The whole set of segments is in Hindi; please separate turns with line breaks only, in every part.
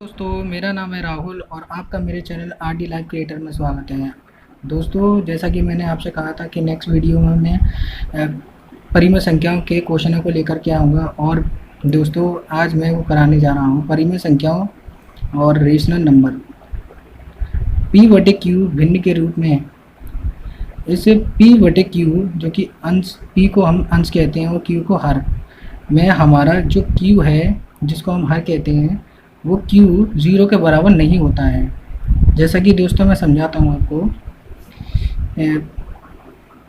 दोस्तों, मेरा नाम है राहुल और आपका मेरे channel R D life creator में स्वागत है। दोस्तों, जैसा कि मैंने आपसे कहा था कि नेक्स्ट वीडियो में मैं परिमेय संख्याओं के क्वेश्चनों को लेकर के आऊँगा। और दोस्तों, आज मैं वो कराने जा रहा हूँ परिमेय संख्याओं और रेशनल नंबर p बटे q भिन्न के रूप में। इसे p बटे q जो कि अंश p को हम अंश कहते हैं और q को हर में हमारा जो q है जिसको हम हर कहते हैं वो q 0 के बराबर नहीं होता है। जैसा कि दोस्तों मैं समझाता हूँ आपको।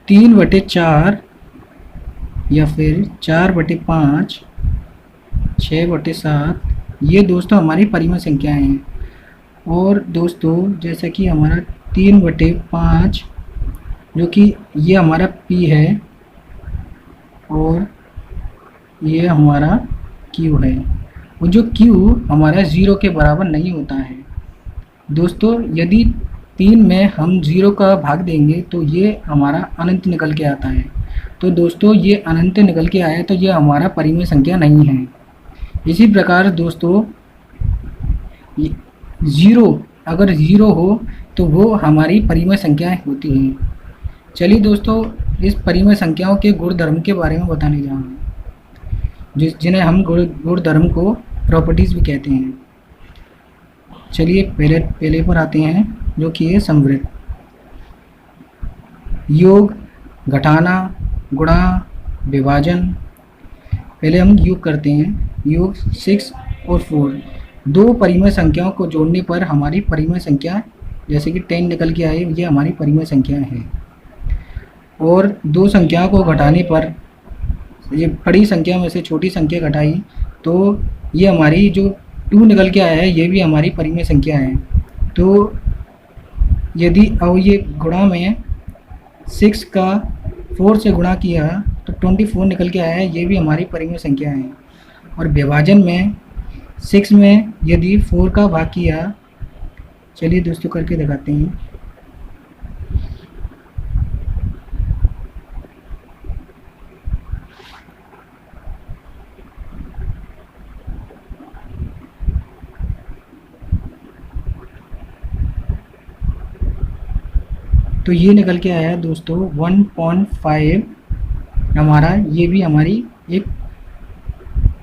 3/4 या फिर 4/5, 6/7 ये दोस्तों हमारी परिमेय संख्याएं हैं। और दोस्तों जैसा कि हमारा 3/5 जो कि ये हमारा p है और ये हमारा q है, और जो q हमारा 0 के बराबर नहीं होता है। दोस्तों, यदि 3 में हम 0 का भाग देंगे तो ये हमारा अनंत निकल के आता है। तो दोस्तों, ये अनंत निकल के आया तो ये हमारा परिमेय संख्या नहीं है। इसी प्रकार दोस्तों, 0 अगर 0 हो तो वो हमारी परिमेय संख्याएं होती हैं। चलिए दोस्तों, इस परिमेय संख्याओं के गुणधर्म के बारे में बताने जा रहा हूँ, जिन्हें हम गुणधर्म को प्रॉपर्टीज़ भी कहते हैं। चलिए पहले पर आते हैं जो कि है समवृत्त। योग, घटाना, गुणा, विभाजन। पहले हम योग करते हैं। योग 6 और 4 दो परिमेय संख्याओं को जोड़ने पर हमारी परिमेय संख्या जैसे कि 10 निकल के आए, ये हमारी परिमेय संख्या है। और दो संख्याओं को घटाने पर ये बड़ी संख्या में से छोटी संख्या घटाई तो ये हमारी जो 2 निकल के आया है ये भी हमारी परिमेय संख्या है। तो यदि अब ये गुणा में 6 का 4 से गुणा किया तो 24 निकल के आया है, ये भी हमारी परिमेय संख्या है। और विभाजन में 6 में यदि 4 का भाग किया, चलिए दोस्तों करके दिखाते हैं। तो ये निकल के आया दोस्तों 1.5 हमारा, ये भी हमारी एक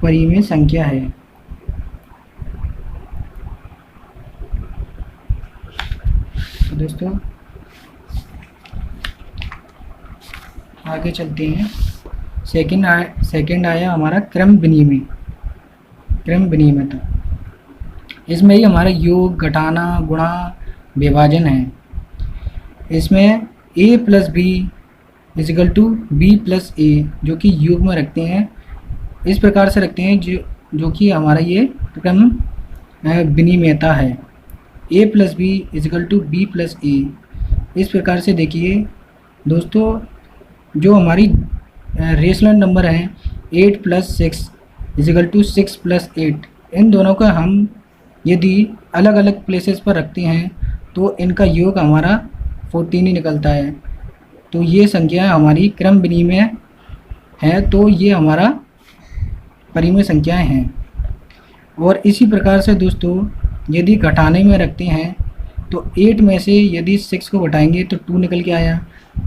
परिमेय संख्या है। तो दोस्तों आगे चलते हैं। सेकंड आया हमारा क्रम विनिमयता। इसमें ही हमारा योग, घटाना, गुणा, विभाजन है। इसमें a + b = b + a जो कि योग में रखते हैं। इस प्रकार से रखते हैं जो कि हमारा ये क्रम विनिमयता है। a + b = b + a। इस प्रकार से देखिए दोस्तों, जो हमारी रेशनल नंबर हैं 8 + 6 = 6 + 8, इन दोनों का हम यदि अलग अलग प्लेसेस पर रखते हैं तो इनका योग हमारा 14 ही निकलता है। तो ये संख्या हमारी क्रम विनिमय है, तो ये हमारा परिमेय संख्याएं हैं। और इसी प्रकार से दोस्तों, यदि घटाने में रखते हैं तो 8 में से यदि 6 को घटाएंगे तो 2 निकल के आया,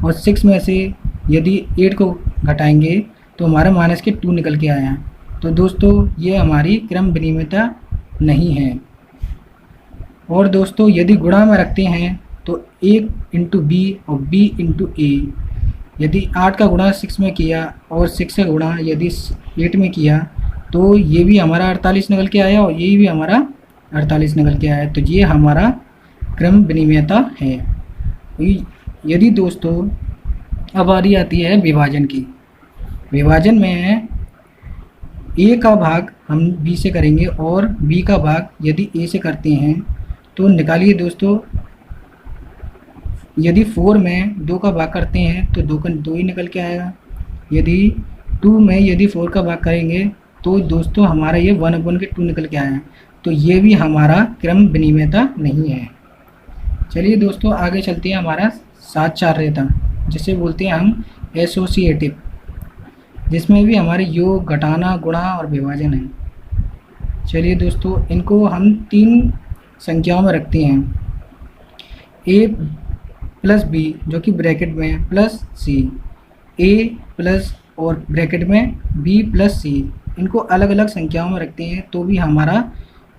और 6 में से यदि 8 को घटाएंगे तो हमारा -2 निकल के आया। तो दोस्तों, ये हमारी क्रम विनिमयता नहीं है। और दोस्तों, यदि गुणा में रखते हैं तो 1 × b और b × a। यदि 8 का गुणा 6 में किया और 6 का गुणा यदि 8 में किया तो ये भी हमारा 48 निकल के आया और ये भी हमारा 48 निकल के आया। तो ये हमारा क्रम विनिमयता है। यदि दोस्तों अब बारी आती है विभाजन की। विभाजन में a का भाग हम b से करेंगे और b का भाग यदि a से करते हैं तो निकालिए दोस्तों। यदि 4 में 2 का भाग करते हैं तो 2 ही निकल के आएगा। यदि 2 में यदि 4 का भाग करेंगे तो दोस्तों हमारा ये 1/2 निकल के आया। तो ये भी हमारा क्रम विनिमयता नहीं है। चलिए दोस्तों आगे चलते हैं। हमारा 7-4 रेता जिसे बोलते हैं हम एसोसिएटिव, जिसमें भी हमारे योग, घटाना, गुणा और विभाजन है। चलिए दोस्तों, इनको हम 3 संख्याओं में रखते हैं, a प्लस बी जो कि ब्रैकेट में है प्लस सी, a प्लस और ब्रैकेट में b प्लस सी, इनको अलग अलग संख्याओं में रखते हैं तो भी हमारा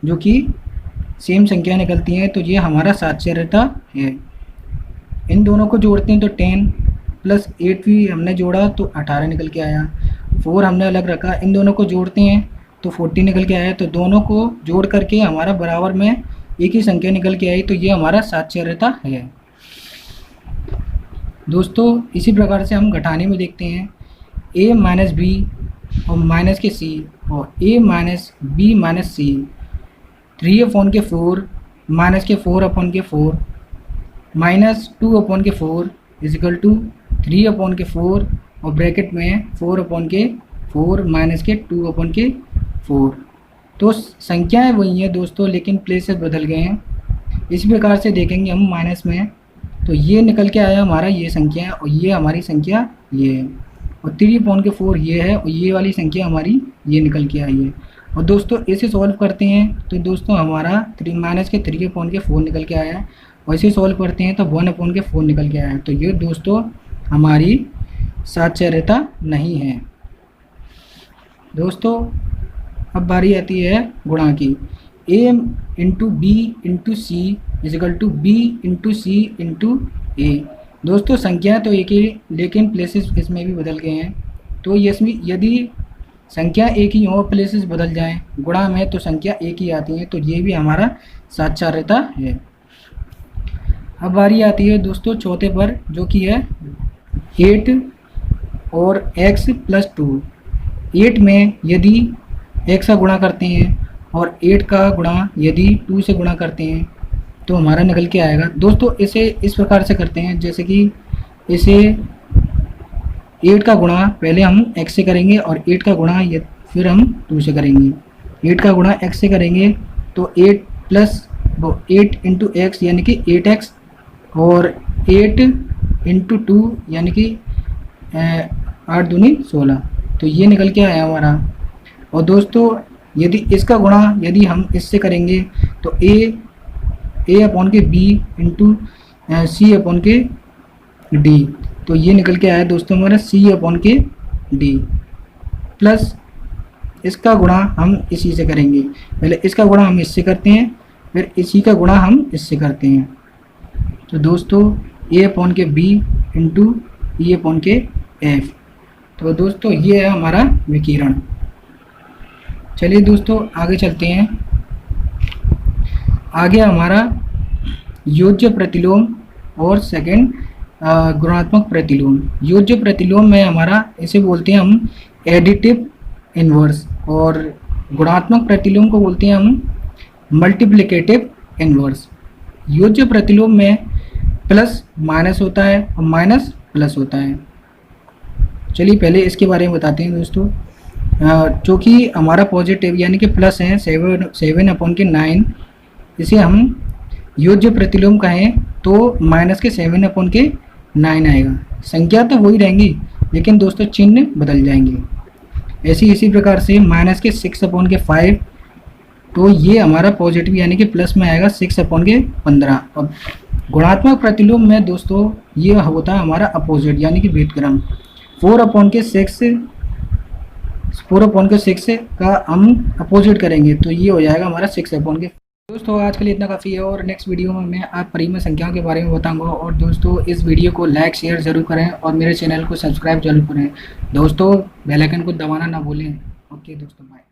जो कि सेम संख्या निकलती हैं, तो ये हमारा साक्षरता है। इन दोनों को जोड़ते हैं तो 10 प्लस 8 भी हमने जोड़ा तो 18 निकल के आया। 4 हमने अलग रखा, इन दोनों को जोड़ते हैं तो 40 निकल के आया। तो दोनों को जोड़ करके हमारा बराबर में एक ही संख्या निकल के आई, तो ये हमारा साक्षरता है। दोस्तों इसी प्रकार से हम घटाने में देखते हैं, a माइनस बी और माइनस के c और a minus B minus C, 3/4 minus के 4/4 माइनस 2/4 इजिकल टू 3/4 और ब्रैकेट में 4/4 माइनस के 2/4। तो संख्याएं वही हैं दोस्तों, लेकिन प्लेसेस बदल गए हैं। इस प्रकार से देखेंगे हम माइनस में, तो ये निकल के आया हमारा ये संख्या और ये हमारी संख्या ये है, और 3/4 ये है और ये वाली संख्या हमारी ये निकल के आई है। और दोस्तों इसे सॉल्व करते हैं तो दोस्तों हमारा माइनस के 3/4 निकल के आया है, और इसे सॉल्व करते हैं तो 1/4 निकल के आया है। तो ये दोस्तों हमारी साक्षरता नहीं है। दोस्तों अब बारी आती है गुणा की, a into b into c equal to b into c into a. दोस्तों संख्या तो एक ही, लेकिन प्लेसेस इसमें भी बदल गए हैं। तो इसमें यदि संख्या एक ही हो, प्लेसेस बदल जाएं गुणा में, तो संख्या एक ही आती है, तो ये भी हमारा साक्षरता है। अब बारी आती है दोस्तों चौथे पर, जो कि है 8 और x प्लस 2। 8 में यदि x का गुणा करते हैं और 8 का गुणा यदि 2 से गुणा करते हैं तो हमारा निकल के आएगा। दोस्तों इसे इस प्रकार से करते हैं, जैसे कि इसे 8 का गुणा पहले हम x से करेंगे और 8 का गुणा फिर हम 2 से करेंगे। 8 का गुणा x से करेंगे तो 8 प्लस 8 इंटू एक्स यानी कि 8x, और 8 इंटू 2 यानी कि 8 दूनी 16, तो ये निकल के आया हमारा। और दोस्तों यदि इसका गुणा यदि हम इससे करेंगे तो a अपॉन के b इंटू c अपॉन के d, तो ये निकल के आया दोस्तों हमारा c अपॉन के d, प्लस इसका गुणा हम इसी से करेंगे। पहले इसका गुणा हम इससे करते हैं, फिर इसी का गुणा हम इससे करते हैं। तो दोस्तों a अपॉन के b इंटू e अपॉन के f। तो दोस्तों ये है हमारा विकिरण। चलिए दोस्तों आगे चलते हैं। आगे हमारा योज्य प्रतिलोम और सेकंड गुणात्मक प्रतिलोम। योज्य प्रतिलोम में हमारा इसे बोलते हैं हम एडिटिव इन्वर्स, और गुणात्मक प्रतिलोम को बोलते हैं हम मल्टीप्लिकेटिव इन्वर्स। योज्य प्रतिलोम में प्लस माइनस होता है और माइनस प्लस होता है। चलिए पहले इसके बारे में बताते हैं दोस्तों। जो कि हमारा पॉजिटिव यानी कि प्लस है 7/9, इसे हम योज्य प्रतिलोम कहें तो माइनस के 7/9 आएगा। संख्या तो वही रहेंगी, लेकिन दोस्तों चिन्ह बदल जाएंगे। इसी प्रकार से माइनस के 6/5, तो ये हमारा पॉजिटिव यानी कि प्लस में आएगा 6/15। और गुणात्मक प्रतिलोम में दोस्तों ये होता है हमारा अपोजिट यानी कि व्युत्क्रम। 4/6 का हम अपोजिट करेंगे तो ये हो जाएगा हमारा 6/। दोस्तों आज के लिए इतना काफ़ी है, और नेक्स्ट वीडियो में मैं आप परिमेय संख्याओं के बारे में बताऊंगा। और दोस्तों इस वीडियो को लाइक शेयर ज़रूर करें और मेरे चैनल को सब्सक्राइब जरूर करें। दोस्तों बेल आइकन को दबाना ना भूलें। ओके दोस्तों बाय।